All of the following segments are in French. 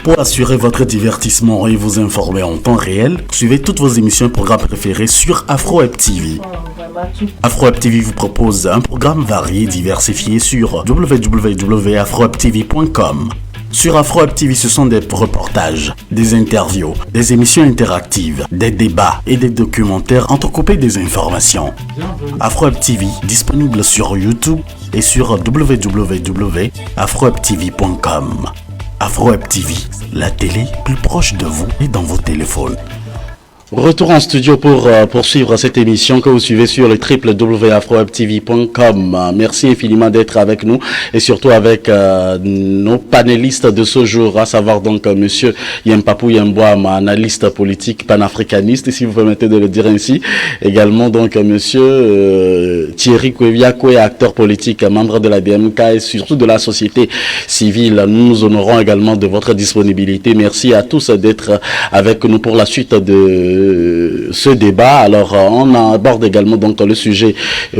Pour assurer votre divertissement et vous informer en temps réel, suivez toutes vos émissions et programmes préférés sur AfroWeb TV. AfroWeb TV vous propose un programme varié, diversifié sur www.afrowebtv.com. Sur AfroWeb TV, ce sont des reportages, des interviews, des émissions interactives, des débats et des documentaires entrecoupés des informations. AfroWeb TV, disponible sur YouTube et sur www.afrowebtv.com. AfroWeb TV, la télé plus proche de vous et dans vos téléphones. Retour en studio pour poursuivre cette émission que vous suivez sur le www.afrowebtv.com. Merci infiniment d'être avec nous et surtout avec nos panélistes de ce jour, à savoir donc monsieur Yempapu Yemboama, analyste politique panafricaniste, si vous permettez de le dire ainsi. Également donc monsieur Thierry Kweviakwe, acteur politique, membre de la DMK et surtout de la société civile. Nous nous honorons également de votre disponibilité. Merci à tous d'être avec nous pour la suite de ce débat. Alors on aborde également donc le sujet,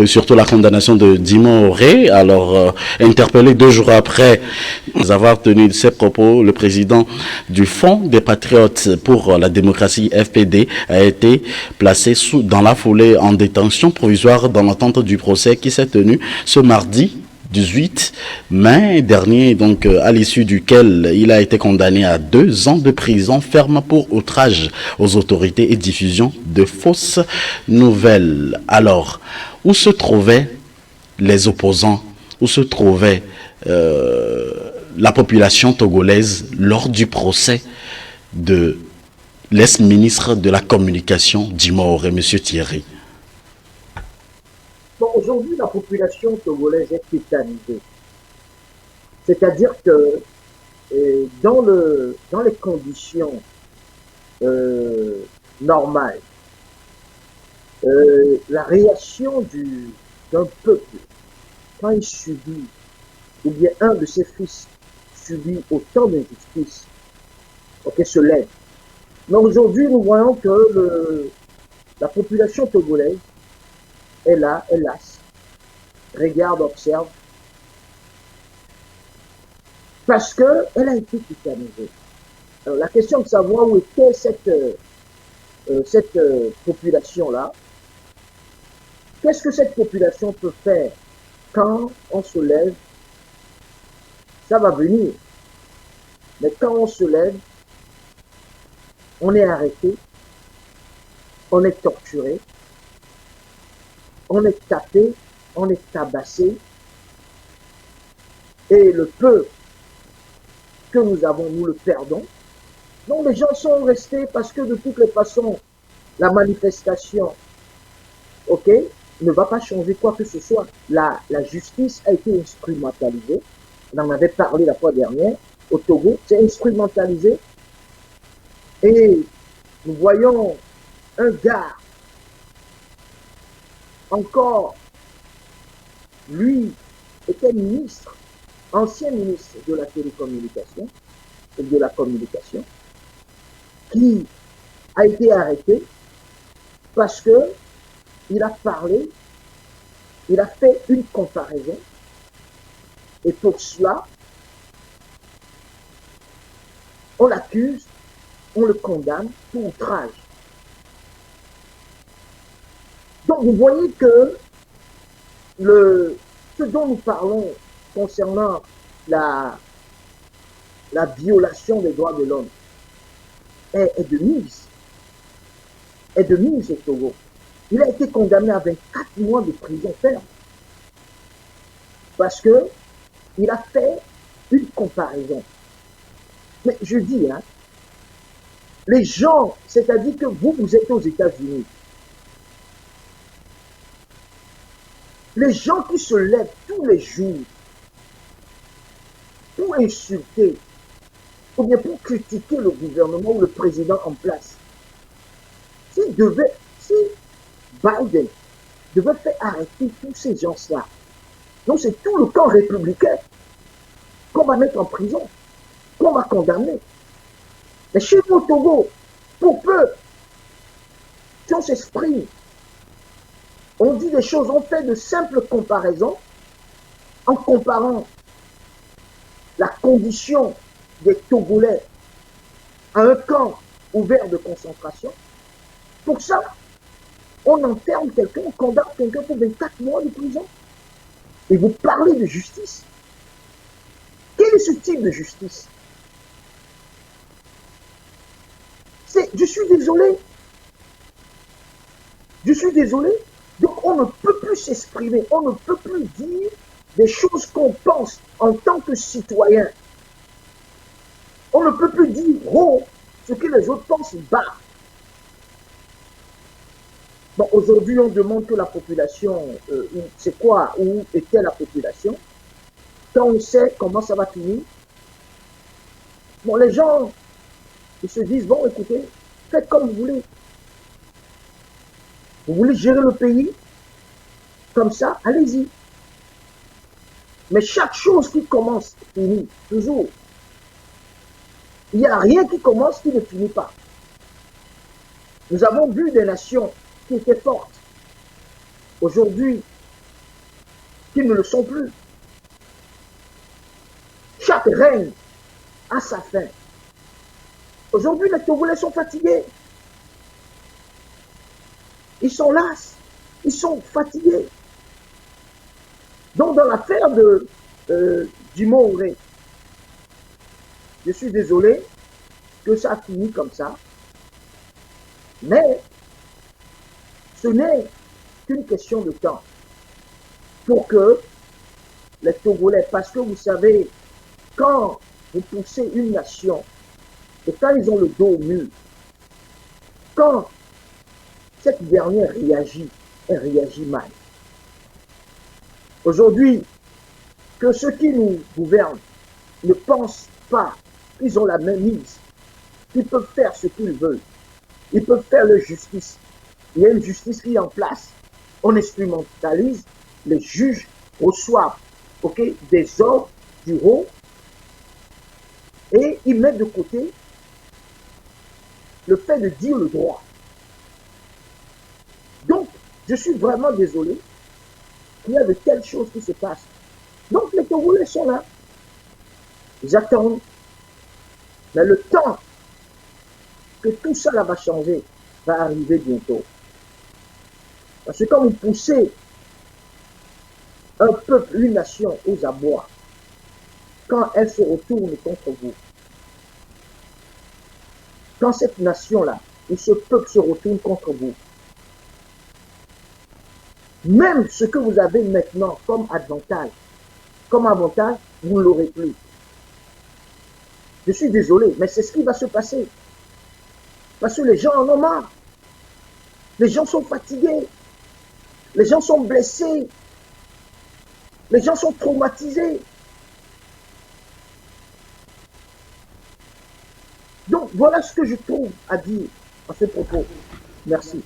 surtout la condamnation de Dimo Oré. Alors interpellé 2 jours après avoir tenu ses propos, le président du Fonds des Patriotes pour la démocratie FPD a été placé dans la foulée en détention provisoire dans l'attente du procès qui s'est tenu ce mardi 18 mai dernier, donc à l'issue duquel il a été condamné à 2 ans de prison ferme pour outrage aux autorités et diffusion de fausses nouvelles. Alors, où se trouvaient les opposants, où se trouvait la population togolaise lors du procès de l'ex-ministre de la Communication Dimo Oré, M. Thierry? Bon, aujourd'hui, la population togolaise est tétanisée. C'est-à-dire que dans les conditions normales, la réaction d'un peuple, quand il subit, ou bien un de ses fils subit autant d'injustice, se lève. Mais aujourd'hui, nous voyons que la population togolaise est là, hélas, regarde, observe, parce qu'elle a été tétanisée. Alors, la question de savoir où était cette population-là, qu'est-ce que cette population peut faire quand on se lève? Ça va venir. Mais quand on se lève, on est arrêté, on est torturé, on est tapé, on est tabassé, et le peu que nous avons, nous le perdons. Donc les gens sont restés parce que de toutes les façons, la manifestation, ne va pas changer quoi que ce soit. La justice a été instrumentalisée. On en avait parlé la fois dernière au Togo, c'est instrumentalisé. Et nous voyons un gars encore, lui, était ministre, ancien ministre de la télécommunication et de la communication, qui a été arrêté parce que il a parlé, il a fait une comparaison, et pour cela, on l'accuse, on le condamne pour outrage. Donc vous voyez que ce dont nous parlons concernant la violation des droits de l'homme est de mise. Est de mise au Togo. Il a été condamné à 24 mois de prison ferme. Parce que il a fait une comparaison. Mais je dis, les gens, c'est-à-dire que vous êtes aux États-Unis. Les gens qui se lèvent tous les jours pour insulter ou bien pour critiquer le gouvernement ou le président en place, si Biden devait faire arrêter tous ces gens-là, donc c'est tout le camp républicain qu'on va mettre en prison, qu'on va condamner. Mais chez nous au Togo, pour peu qu'on s'exprime, on dit des choses, on fait de simples comparaisons en comparant la condition des Togolais à un camp ouvert de concentration. Pour ça, on enterre quelqu'un, on condamne quelqu'un pour 24 mois de prison. Et vous parlez de justice. Quel est ce type de justice? Je suis désolé. Je suis désolé. Donc on ne peut plus s'exprimer, on ne peut plus dire des choses qu'on pense en tant que citoyen. On ne peut plus dire haut ce que les autres pensent bas. Bon, aujourd'hui, on demande que la population, c'est quoi, où était la population? Quand on sait comment ça va finir, bon, les gens, ils se disent, bon, écoutez, faites comme vous voulez. Vous voulez gérer le pays comme ça, allez-y. Mais chaque chose qui commence finit, toujours. Il n'y a rien qui commence qui ne finit pas. Nous avons vu des nations qui étaient fortes, aujourd'hui, qui ne le sont plus. Chaque règne a sa fin. Aujourd'hui, les Togolais sont fatigués. Ils sont las, ils sont fatigués. Donc, dans l'affaire de Jimo Ore, je suis désolé que ça a fini comme ça, mais ce n'est qu'une question de temps pour que les Togolais, parce que vous savez, quand vous poussez une nation et quand ils ont le dos au mur, quand cette dernière réagit, elle réagit mal. Aujourd'hui, que ceux qui nous gouvernent ne pensent pas qu'ils ont la main mise, qu'ils peuvent faire ce qu'ils veulent, ils peuvent faire leur justice. Il y a une justice qui est en place, on instrumentalise, les juges reçoivent des ordres du haut et ils mettent de côté le fait de dire le droit. Donc, je suis vraiment désolé qu'il y a de telles choses qui se passent. Donc, les Togolais sont là. Ils attendent. Mais le temps que tout ça là va changer va arriver bientôt. Parce que quand vous poussez un peuple, une nation aux abois, quand elle se retourne contre vous, quand cette nation-là, ou ce peuple se retourne contre vous, même ce que vous avez maintenant comme avantage, vous ne l'aurez plus. Je suis désolé, mais c'est ce qui va se passer. Parce que les gens en ont marre. Les gens sont fatigués. Les gens sont blessés. Les gens sont traumatisés. Donc, voilà ce que je trouve à dire à ce propos. Merci.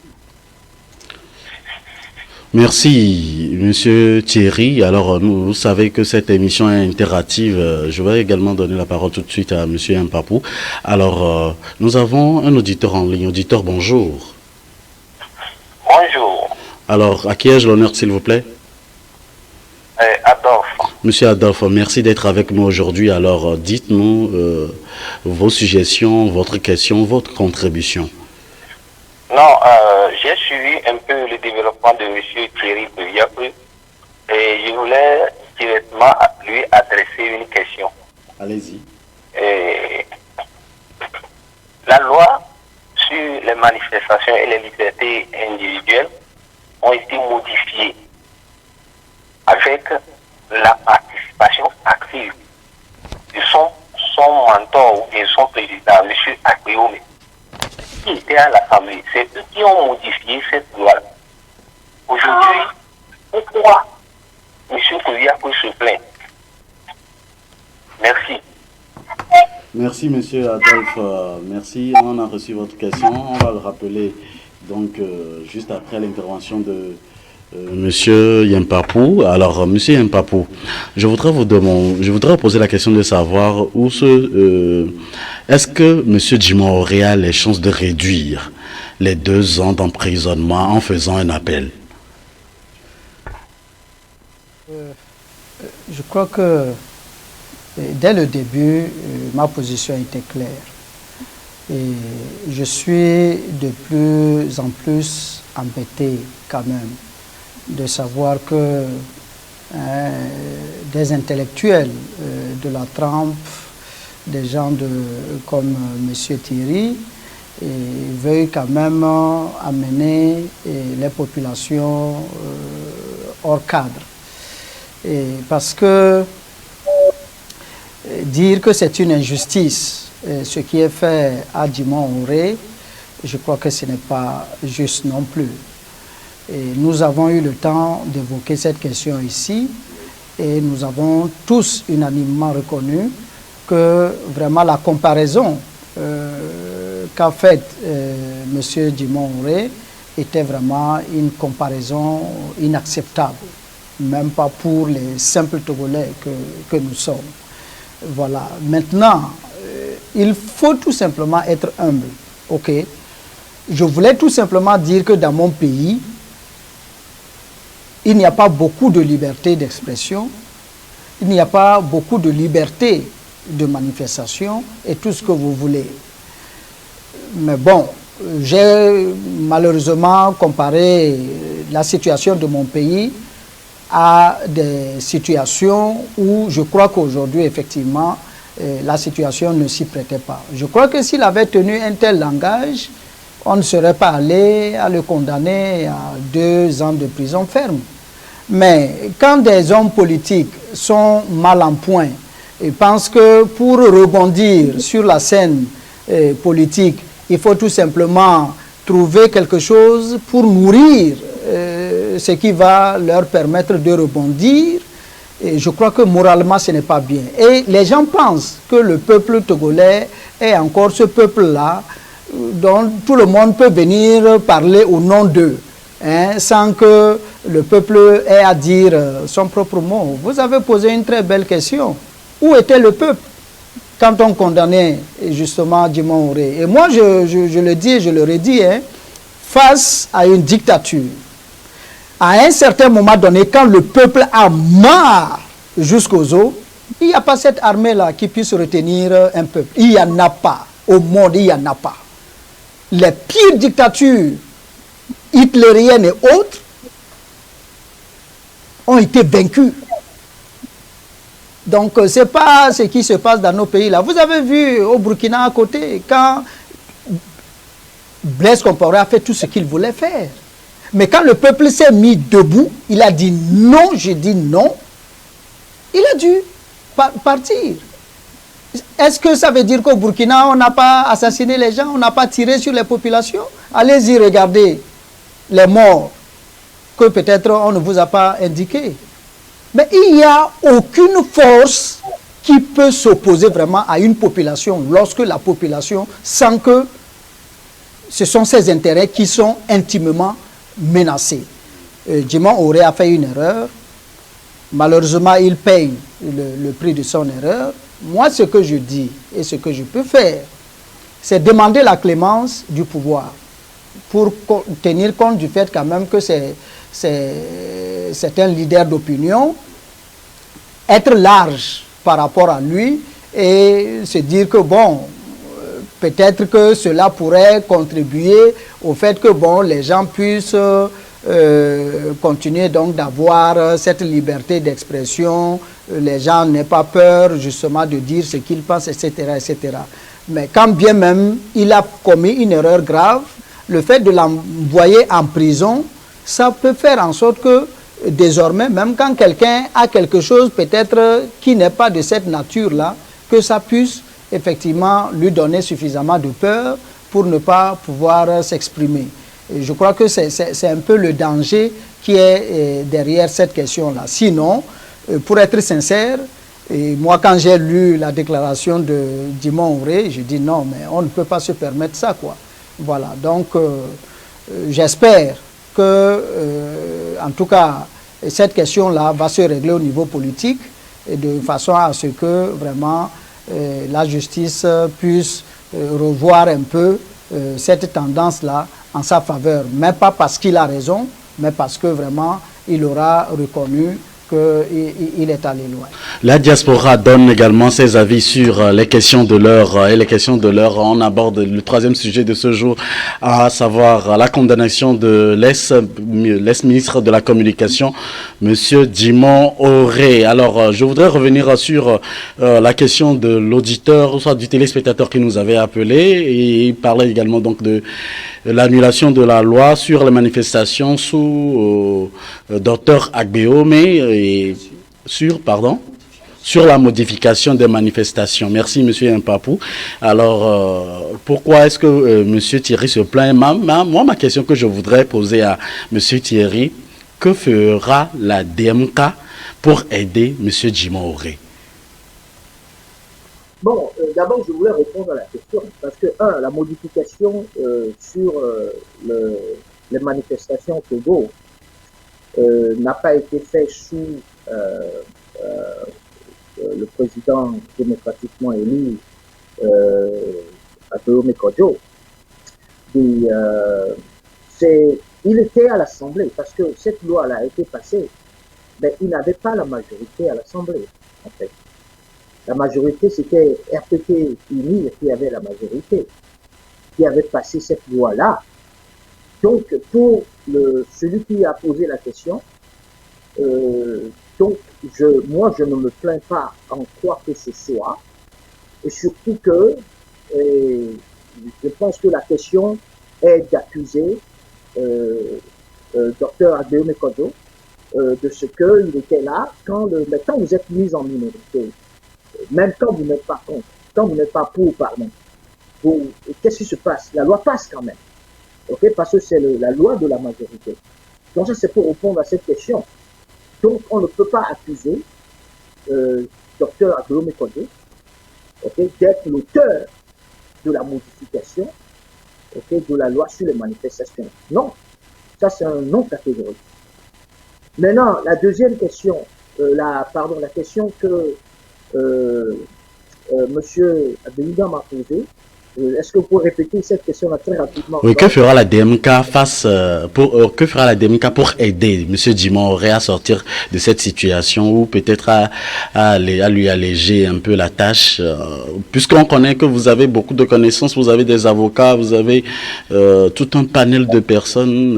Merci, Monsieur Thierry. Alors, vous savez que cette émission est interactive. Je vais également donner la parole tout de suite à Monsieur Mpapou. Alors, nous avons un auditeur en ligne. Auditeur, bonjour. Bonjour. Alors, à qui ai-je l'honneur, s'il vous plaît? Adolphe. Monsieur Adolphe, merci d'être avec nous aujourd'hui. Alors, dites-nous vos suggestions, votre question, votre contribution. Non, j'ai suivi un peu le développement de M. Thierry Bouillakou et je voulais directement lui adresser une question. Allez-y. La loi sur les manifestations et les libertés individuelles ont été modifiées avec la participation active de son mentor ou de son président, M. Akpeome, qui était à l'Assemblée. C'est eux qui ont modifié cette loi. Aujourd'hui, pourquoi M. Kouyakou se plaint? Merci. Merci, Monsieur Adolphe. Merci. On a reçu votre question. On va le rappeler donc juste après l'intervention de Monsieur Yampapou. Alors, Monsieur Yampapou, je voudrais vous poser la question de savoir est-ce que Monsieur Jimo Ore a les chances de réduire les 2 ans d'emprisonnement en faisant un appel? Je crois que dès le début, ma position était claire. Et je suis de plus en plus embêté quand même de savoir que des intellectuels de la trempe, des gens comme M. Thierry, veuillent quand même amener les populations hors cadre. Parce que dire que c'est une injustice, ce qui est fait à Djimon-Houret, je crois que ce n'est pas juste non plus. Et nous avons eu le temps d'évoquer cette question ici et nous avons tous unanimement reconnu que vraiment la comparaison qu'a faite M. Djimon-Houret était vraiment une comparaison inacceptable, même pas pour les simples Togolais que nous sommes. Voilà. Maintenant, il faut tout simplement être humble. Ok. Je voulais tout simplement dire que dans mon pays, il n'y a pas beaucoup de liberté d'expression, il n'y a pas beaucoup de liberté de manifestation et tout ce que vous voulez. Mais bon, j'ai malheureusement comparé la situation de mon pays à des situations où je crois qu'aujourd'hui, effectivement, la situation ne s'y prêtait pas. Je crois que s'il avait tenu un tel langage, on ne serait pas allé à le condamner à 2 ans de prison ferme. Mais quand des hommes politiques sont mal en point et pensent que pour rebondir sur la scène politique, il faut tout simplement trouver quelque chose pour nourrir ce qui va leur permettre de rebondir, et je crois que moralement ce n'est pas bien. Et les gens pensent que le peuple togolais est encore ce peuple-là dont tout le monde peut venir parler au nom d'eux, hein, sans que le peuple ait à dire son propre mot. Vous avez posé une très belle question. Où était le peuple quand on condamnait justement Djimon-Houret? Et moi, je le dis et je le redis, hein, face à une dictature, à un certain moment donné, quand le peuple a marre jusqu'aux os, il n'y a pas cette armée-là qui puisse retenir un peuple. Il n'y en a pas. Au monde, il n'y en a pas. Les pires dictatures hitlériennes et autres ont été vaincues. Donc, ce n'est pas ce qui se passe dans nos pays-là. Vous avez vu au Burkina à côté, quand Blaise Compaoré a fait tout ce qu'il voulait faire. Mais quand le peuple s'est mis debout, il a dit non, j'ai dit non, il a dû partir. Est-ce que ça veut dire qu'au Burkina, on n'a pas assassiné les gens, on n'a pas tiré sur les populations? Allez-y, regardez les morts que peut-être on ne vous a pas indiqués. Mais il n'y a aucune force qui peut s'opposer vraiment à une population lorsque la population sent que ce sont ses intérêts qui sont intimement menacés. Djimon-Houret a fait une erreur. Malheureusement, il paye le prix de son erreur. Moi, ce que je dis et ce que je peux faire, c'est demander la clémence du pouvoir pour tenir compte du fait quand même que c'est un leader d'opinion, être large par rapport à lui et se dire que bon, peut-être que cela pourrait contribuer au fait que bon, les gens puissent continuer donc d'avoir cette liberté d'expression, les gens n'aient pas peur justement de dire ce qu'ils pensent, etc., etc. Mais quand bien même il a commis une erreur grave, le fait de l'envoyer en prison, ça peut faire en sorte que désormais, même quand quelqu'un a quelque chose peut-être qui n'est pas de cette nature-là, que ça puisse effectivement lui donner suffisamment de peur pour ne pas pouvoir s'exprimer. Et je crois que c'est un peu le danger qui est derrière cette question-là. Sinon, pour être sincère, et moi quand j'ai lu la déclaration de Djimon-Houret, je dis non, mais on ne peut pas se permettre ça, quoi. Voilà, donc j'espère que, en tout cas, cette question-là va se régler au niveau politique et de façon à ce que vraiment la justice puisse revoir un peu cette tendance-là en sa faveur, mais pas parce qu'il a raison, mais parce que vraiment il aura reconnu qu'il est allé loin. La diaspora donne également ses avis sur les questions de l'heure et les questions de l'heure. On aborde le troisième sujet de ce jour, à savoir la condamnation de l'ex-ministre de la Communication, Monsieur Djimon Auré. Alors, je voudrais revenir sur la question de l'auditeur, soit du téléspectateur qui nous avait appelé, et il parlait également donc de l'annulation de la loi sur les manifestations sous Dr Agbéome et sur la modification des manifestations. Merci, Monsieur Mpapou. Alors, pourquoi est-ce que Monsieur Thierry se plaint? Moi, ma question que je voudrais poser à Monsieur Thierry, que fera la DMK pour aider Monsieur Djimon Auré? Bon, d'abord, je voulais répondre à la question, parce que, la modification sur les manifestations au Togo n'a pas été faite sous le président démocratiquement élu, Agbéome Kodjo. Il était à l'Assemblée, parce que cette loi-là a été passée, mais il n'avait pas la majorité à l'Assemblée, en fait. La majorité, c'était RPT UNIR qui avait la majorité, qui avait passé cette loi-là. Donc, pour celui qui a posé la question, donc, moi, je ne me plains pas en quoi que ce soit, et surtout que je pense que la question est d'accuser Dr Agbéome Kodjo de ce qu'il était là quand vous êtes mis en minorité. Même quand vous n'êtes pas contre, quand vous n'êtes pas pour, pardon, qu'est-ce qui se passe? La loi passe quand même, ok? Parce que c'est la loi de la majorité. Donc ça, c'est pour répondre à cette question. Donc, on ne peut pas accuser Dr Agbéome Kodjo, ok, d'être l'auteur de la modification, ok, de la loi sur les manifestations. Non, ça c'est un non catégorique. Maintenant, la deuxième question, la question que Monsieur Abdelida m'a posée. Est-ce que vous pouvez répéter cette question-là très rapidement? Oui, que fera la DMK pour aider Monsieur Djimon Auré à sortir de cette situation ou peut-être à lui alléger un peu la tâche, puisqu'on connaît que vous avez beaucoup de connaissances, vous avez des avocats, vous avez tout un panel de personnes,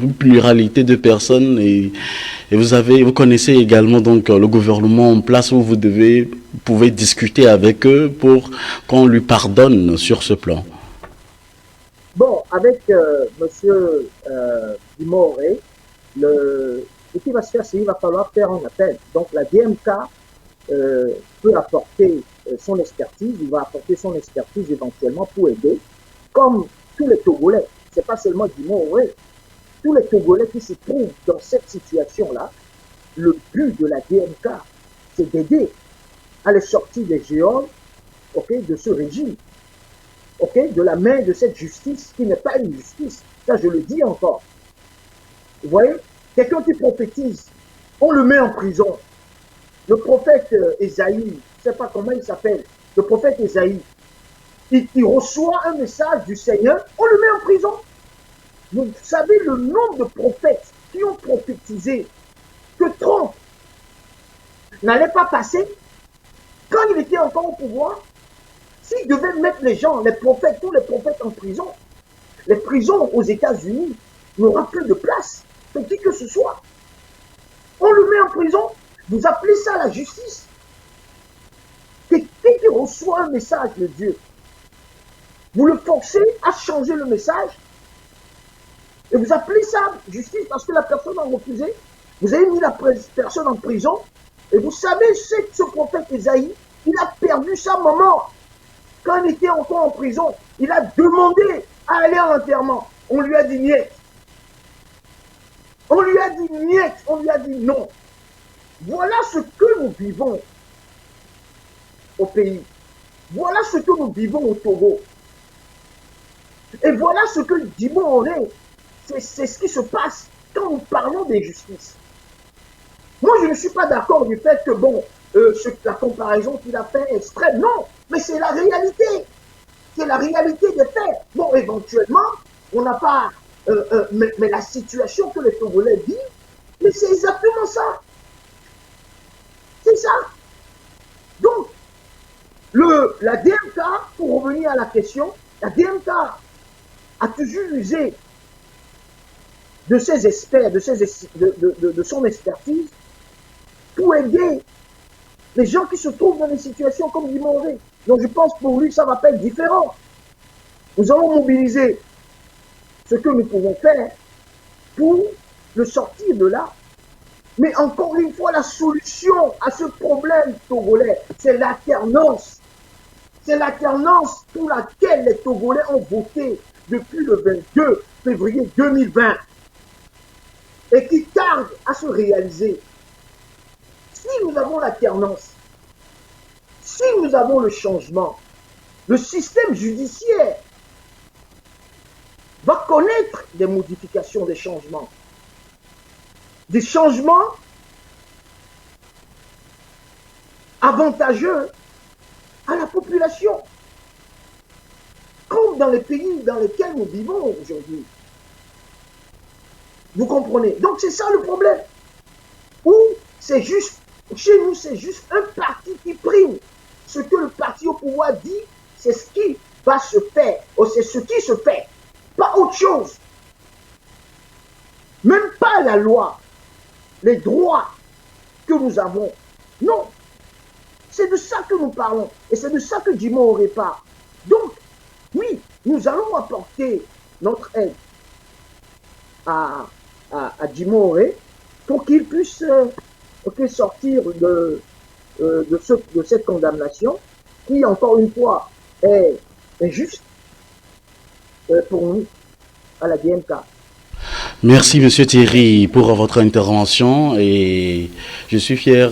une pluralité de personnes et vous connaissez également donc le gouvernement en place où vous pouvez discuter avec eux pour qu'on lui pardonne sur ce plan. Bon, avec Monsieur Djimon Auré, ce qui va se faire, c'est qu'il va falloir faire un appel. Donc la DMK peut apporter son expertise, il va apporter son expertise éventuellement pour aider, comme tous les Togolais, c'est pas seulement Djimon Auré, tous les Togolais qui se trouvent dans cette situation-là, le but de la DMK, c'est d'aider à les sortir des géants, ok, de ce régime, ok, de la main de cette justice qui n'est pas une justice. Ça, je le dis encore. Vous voyez, quelqu'un qui prophétise, on le met en prison. Le prophète Esaïe, je ne sais pas comment il s'appelle, le prophète Esaïe, il reçoit un message du Seigneur, on le met en prison. Vous savez le nombre de prophètes qui ont prophétisé que Trump n'allait pas passer quand il était encore au pouvoir. S'il devait mettre les gens, les prophètes, tous les prophètes en prison, les prisons aux États-Unis n'auront plus de place pour qui que ce soit. On le met en prison, vous appelez ça la justice. Quelqu'un qui reçoit un message de Dieu, vous le forcez à changer le message. Et vous appelez ça justice parce que la personne a refusé. Vous avez mis la personne en prison. Et vous savez, ce prophète Esaïe, il a perdu sa maman. Quand il était encore en prison, il a demandé à aller à l'enterrement. On lui a dit niet. On lui a dit niet. On lui a dit non. Voilà ce que nous vivons au pays. Voilà ce que nous vivons au Togo. Et voilà ce que Djimon Auré, c'est ce qui se passe quand nous parlons d'injustice. Moi, je ne suis pas d'accord du fait que, bon, la comparaison qu'il a fait est extrême. Non, mais c'est la réalité. C'est la réalité des faits. Bon, éventuellement, on n'a pas... mais la situation que les Togolais vivent, mais c'est exactement ça. c'est ça. Donc, la DMK, pour revenir à la question, la DMK a toujours usé de ses experts, de son expertise, pour aider les gens qui se trouvent dans des situations comme Dimoré. Donc je pense pour lui, ça va pas être différent. Nous allons mobiliser ce que nous pouvons faire pour le sortir de là. Mais encore une fois, la solution à ce problème togolais, c'est l'alternance. C'est l'alternance pour laquelle les Togolais ont voté depuis le 22 février 2020 et qui tarde à se réaliser. Si nous avons l'alternance, si nous avons le changement, le système judiciaire va connaître des modifications, des changements avantageux à la population, comme dans les pays dans lesquels nous vivons aujourd'hui. Vous comprenez? Donc c'est ça le problème. Ou c'est juste, chez nous, c'est juste un parti qui prime. Ce que le parti au pouvoir dit, c'est ce qui va se faire, ou c'est ce qui se fait, pas autre chose. Même pas la loi, les droits que nous avons. Non. C'est de ça que nous parlons. Et c'est de ça que Dimoré parle. Donc, oui, nous allons apporter notre aide à Dimoré pour qu'il puisse sortir de cette condamnation qui, encore une fois, est injuste pour nous, à la DMK. Merci Monsieur Thierry pour votre intervention et je suis fier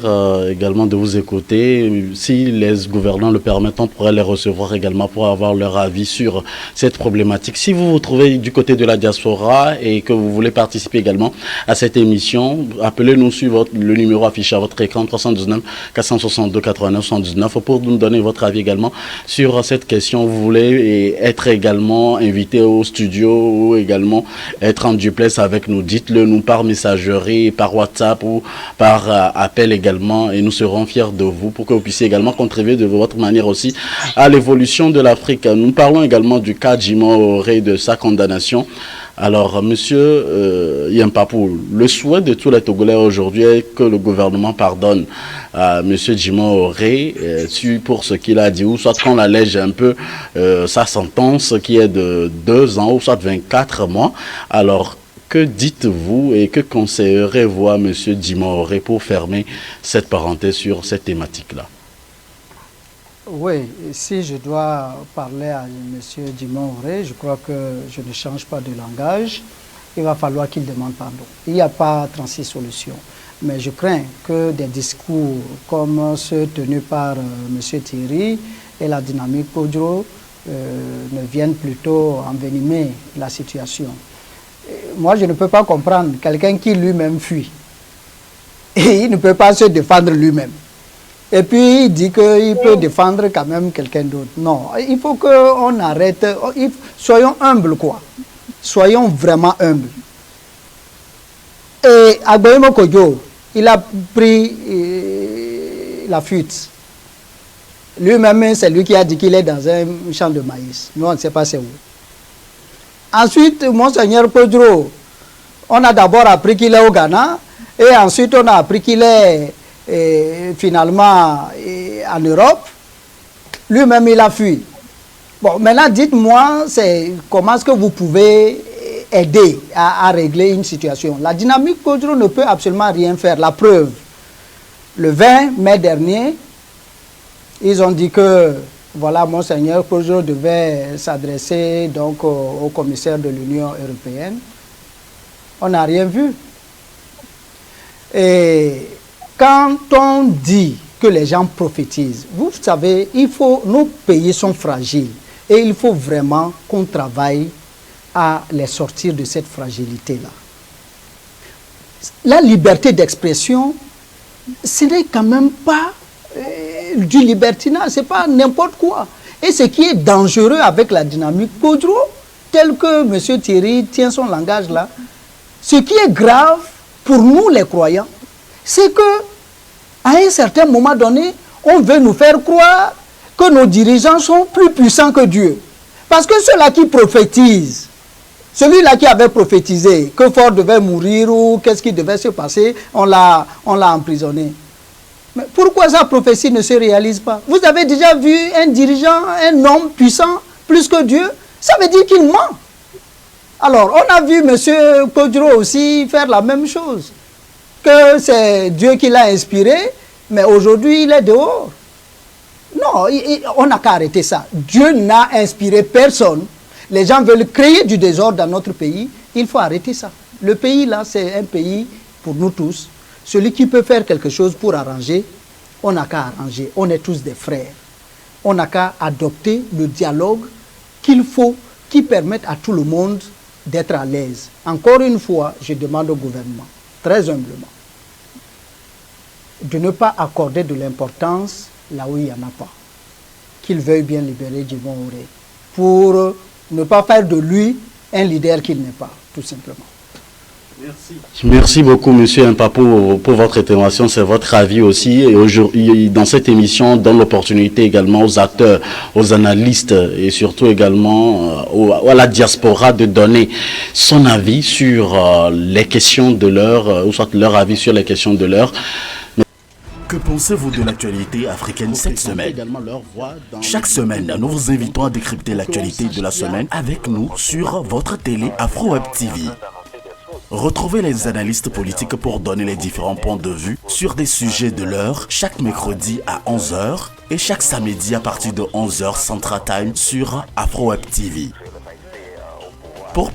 également de vous écouter. Si les gouvernants le permettent, on pourrait les recevoir également pour avoir leur avis sur cette problématique. Si vous vous trouvez du côté de la diaspora et que vous voulez participer également à cette émission, appelez-nous sur le numéro affiché à votre écran 319 462 89 79 pour nous donner votre avis également sur cette question. Vous voulez être également invité au studio ou également être en duplex avec nous, dites-le nous par messagerie, par WhatsApp ou par appel également et nous serons fiers de vous pour que vous puissiez également contribuer de votre manière aussi à l'évolution de l'Afrique. Nous parlons également du cas Dimoré, de sa condamnation. Alors, monsieur Yampapou, le souhait de tous les Togolais aujourd'hui est que le gouvernement pardonne à monsieur Dimoré pour ce qu'il a dit, ou soit qu'on allège un peu sa sentence qui est de 2 ans ou soit 24 mois. Alors, que dites-vous et que conseillerez-vous à monsieur Dimoré pour fermer cette parenthèse sur cette thématique-là? Oui, si je dois parler à M. Dimoré, je crois que je ne change pas de langage. Il va falloir qu'il demande pardon. Il n'y a pas 36 solutions. Mais je crains que des discours comme ceux tenus par M. Thierry et la dynamique Kodjo ne viennent plutôt envenimer la situation. Moi, je ne peux pas comprendre quelqu'un qui lui-même fuit. Et il ne peut pas se défendre lui-même. Et puis, il dit qu'il peut défendre quand même quelqu'un d'autre. Non, il faut qu'on arrête. Soyons humbles, quoi. Soyons vraiment humbles. Et Agboyemo Kodjo, il a pris la fuite. Lui-même, c'est lui qui a dit qu'il est dans un champ de maïs. Nous, on ne sait pas c'est où. Ensuite, Monseigneur Kodjo, on a d'abord appris qu'il est au Ghana. Et ensuite, on a appris qu'il est finalement en Europe. Lui-même, il a fui. Bon, maintenant, dites-moi, comment est-ce que vous pouvez aider à régler une situation? La dynamique Kodjo ne peut absolument rien faire. La preuve, le 20 mai dernier, ils ont dit que, voilà, Monseigneur Kodjo devait s'adresser donc au commissaire de l'Union européenne. On n'a rien vu. Et quand on dit que les gens prophétisent, vous savez, nos pays sont fragiles et il faut vraiment qu'on travaille à les sortir de cette fragilité-là. La liberté d'expression, ce n'est quand même pas du libertinage, ce n'est pas n'importe quoi. Et ce qui est dangereux avec la dynamique Kodjo, tel que M. Thierry tient son langage là, ce qui est grave pour nous les croyants, c'est que À un certain moment donné, on veut nous faire croire que nos dirigeants sont plus puissants que Dieu. Parce que ceux-là qui prophétisent, celui-là qui avait prophétisé que Ford devait mourir ou qu'est-ce qui devait se passer, on l'a emprisonné. Mais pourquoi sa prophétie ne se réalise pas? Vous avez déjà vu un dirigeant, un homme puissant, plus que Dieu? Ça veut dire qu'il ment. Alors, on a vu M. Kodjo aussi faire la même chose. Que c'est Dieu qui l'a inspiré, mais aujourd'hui, il est dehors. Non, on n'a qu'à arrêter ça. Dieu n'a inspiré personne. Les gens veulent créer du désordre dans notre pays. Il faut arrêter ça. Le pays, là, c'est un pays pour nous tous. Celui qui peut faire quelque chose pour arranger, on n'a qu'à arranger. On est tous des frères. On n'a qu'à adopter le dialogue qu'il faut, qui permette à tout le monde d'être à l'aise. Encore une fois, je demande au gouvernement, très humblement, de ne pas accorder de l'importance là où il n'y en a pas. Qu'il veuille bien libérer Djibo Auré pour ne pas faire de lui un leader qu'il n'est pas, tout simplement. Merci beaucoup, Monsieur Mpapou, pour votre intervention. C'est votre avis aussi. Et aujourd'hui, dans cette émission, on donne l'opportunité également aux acteurs, aux analystes et surtout également à la diaspora de donner son avis sur les questions de l'heure, ou soit leur avis sur les questions de l'heure. Que pensez-vous de l'actualité africaine cette semaine? Chaque semaine, nous vous invitons à décrypter l'actualité de la semaine avec nous sur votre télé Afro Web TV. Retrouvez les analystes politiques pour donner les différents points de vue sur des sujets de l'heure chaque mercredi à 11h et chaque samedi à partir de 11h Central Time sur Afro Web TV. Pour